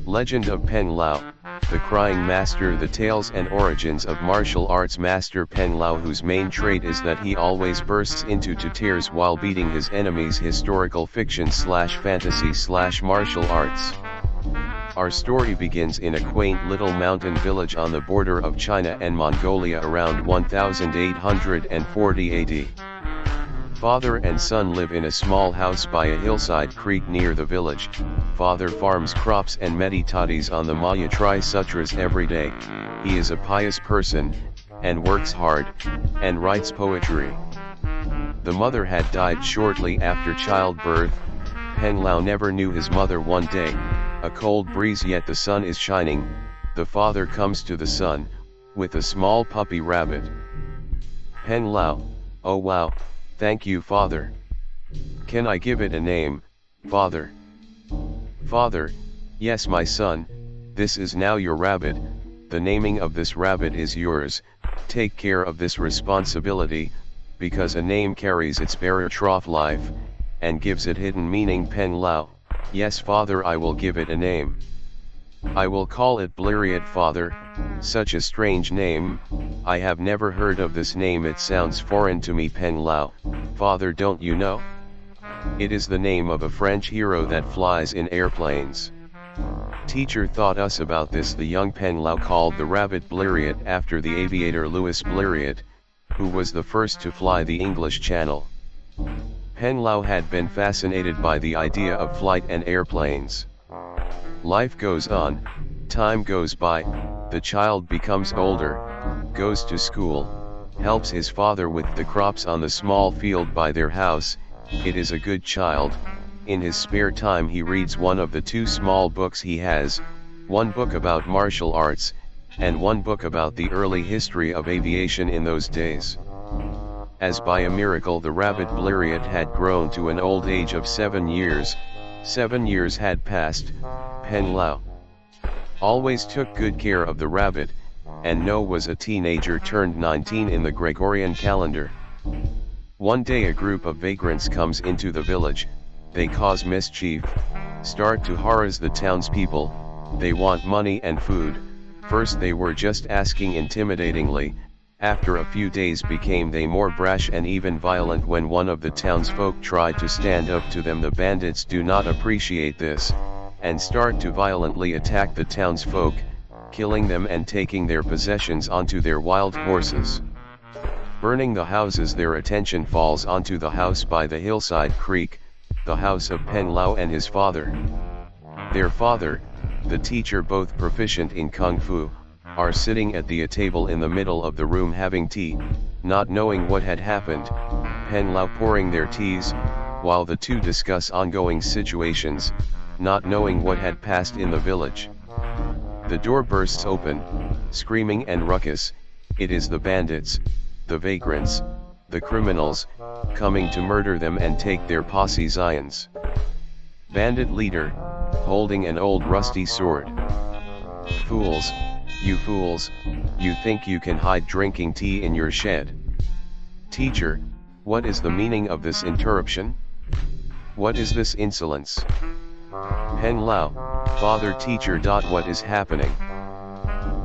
Legend of Peng Lau, the Crying Master. The tales and origins of martial arts master Peng Lau, whose main trait is that he always bursts into tears while beating his enemies. Historical fiction / fantasy / martial arts. Our story begins in a quaint little mountain village on the border of China and Mongolia around 1840 AD. Father and son live in a small house by a hillside creek near the village. Father farms crops and meditates on the Mayatri Sutras every day. He is a pious person, and works hard, and writes poetry. The mother had died shortly after childbirth. Peng Lau never knew his mother. One day, a cold breeze yet the sun is shining, the father comes to the son, with a small puppy rabbit. Peng Lau, oh wow, thank you father. Can I give it a name, father? Father, yes my son, this is now your rabbit, the naming of this rabbit is yours, take care of this responsibility, because a name carries its bearer through life, and gives it hidden meaning. Peng Lau, yes father, I will give it a name. I will call it Blériot. Father, such a strange name, I have never heard of this name, it sounds foreign to me. Peng Lau, father, don't you know? It is the name of a French hero that flies in airplanes. Teacher taught us about this. The young Peng Lau called the rabbit Blériot after the aviator Louis Blériot, who was the first to fly the English Channel. Peng Lau had been fascinated by the idea of flight and airplanes. Life goes on, time goes by, the child becomes older, goes to school, helps his father with the crops on the small field by their house. It is a good child. In his spare time he reads one of the two small books he has, one book about martial arts, and one book about the early history of aviation in those days. As by a miracle the rabbit Blériot had grown to an old age of 7 years. 7 years had passed. Peng Lau always took good care of the rabbit, and No was a teenager turned 19 in the Gregorian calendar. One day a group of vagrants comes into the village, they cause mischief, start to harass the townspeople, they want money and food. First they were just asking intimidatingly, after a few days became they more brash and even violent. When one of the townsfolk tried to stand up to them, the bandits do not appreciate this, and start to violently attack the townsfolk, killing them and taking their possessions onto their wild horses. Burning the houses. Their attention falls onto the house by the hillside creek, the house of Peng Lau and his father. Their father, the teacher both proficient in kung fu, are sitting at the table in the middle of the room having tea, not knowing what had happened, Peng Lau pouring their teas, while the two discuss ongoing situations, not knowing what had passed in the village. The door bursts open, screaming and ruckus, it is the bandits, the vagrants, the criminals, coming to murder them and take their possessions. Bandit leader, holding an old rusty sword. Fools, you think you can hide drinking tea in your shed. Teacher, what is the meaning of this interruption? What is this insolence? Peng Lau, father teacher. What is happening?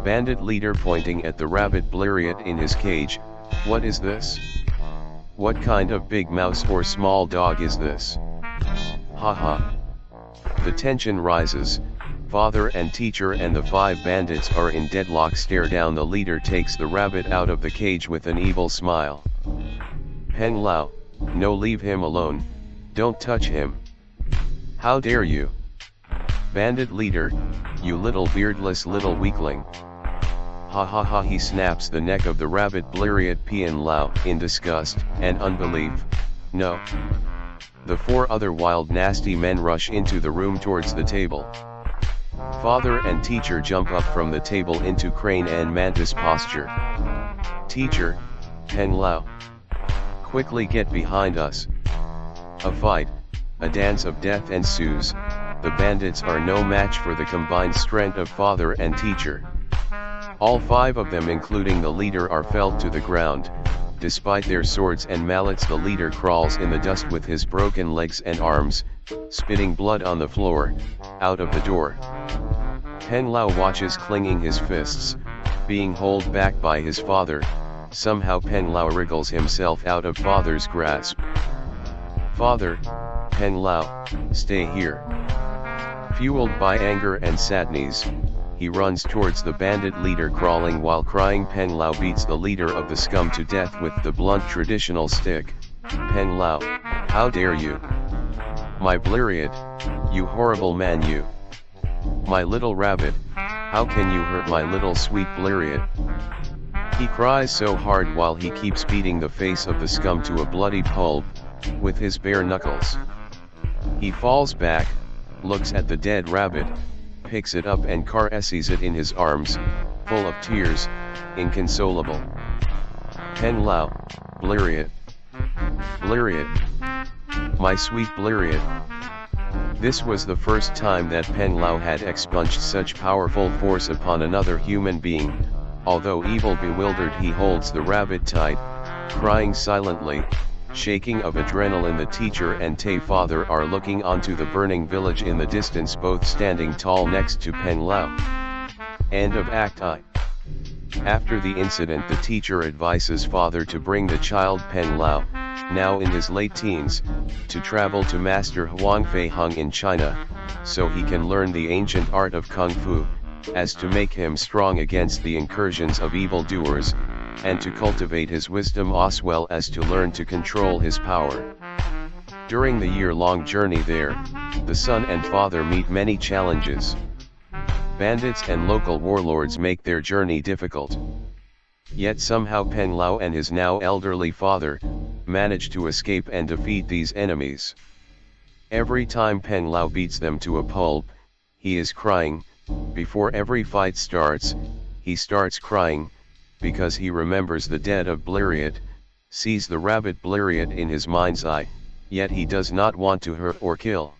Bandit leader pointing at the rabbit Blériot in his cage, what is this? What kind of big mouse or small dog is this? Haha. The tension rises, father and teacher and the 5 bandits are in deadlock. Stare down. The leader takes the rabbit out of the cage with an evil smile. Peng Lau, no, leave him alone, don't touch him. How dare you? Bandit leader, you little beardless little weakling. Ha ha ha. He snaps the neck of the rabbit Blériot. Peng Lau, in disgust and unbelief, no. The 4 other wild nasty men rush into the room towards the table. Father and teacher jump up from the table into crane and mantis posture. Teacher, Peng Lau, quickly get behind us. A fight, a dance of death ensues. The bandits are no match for the combined strength of father and teacher. All 5 of them including the leader are felled to the ground. Despite their swords and mallets, the leader crawls in the dust with his broken legs and arms, spitting blood on the floor, out of the door. Peng Lau watches, clinging his fists, being held back by his father. Somehow Peng Lau wriggles himself out of father's grasp. Father, Peng Lau, stay here. Fueled by anger and sadness, he runs towards the bandit leader crawling while crying. Peng Lau beats the leader of the scum to death with the blunt traditional stick. Peng Lau, how dare you? My Blériot, you horrible man, you. My little rabbit, how can you hurt my little sweet Blériot? He cries so hard while he keeps beating the face of the scum to a bloody pulp, with his bare knuckles. He falls back, looks at the dead rabbit, picks it up and caresses it in his arms, full of tears, inconsolable. Peng Lau, Blériot. Blériot. My sweet Blériot. This was the first time that Peng Lau had expunged such powerful force upon another human being. Although evil bewildered, he holds the rabbit tight, crying silently, shaking of adrenaline. The teacher and Tay father are looking onto the burning village in the distance, both standing tall next to Peng Lau. End of Act I. After the incident, the teacher advises father to bring the child Peng Lau, now in his late teens, to travel to Master Huang Fei Hung in China, so he can learn the ancient art of Kung Fu, as to make him strong against the incursions of evildoers, and to cultivate his wisdom as well as to learn to control his power. During the year-long journey there, the son and father meet many challenges. Bandits and local warlords make their journey difficult. Yet somehow Peng Lau and his now elderly father manage to escape and defeat these enemies. Every time Peng Lau beats them to a pulp, he is crying. Before every fight starts, he starts crying, because he remembers the death of Blériot, sees the rabbit Blériot in his mind's eye, yet he does not want to hurt or kill.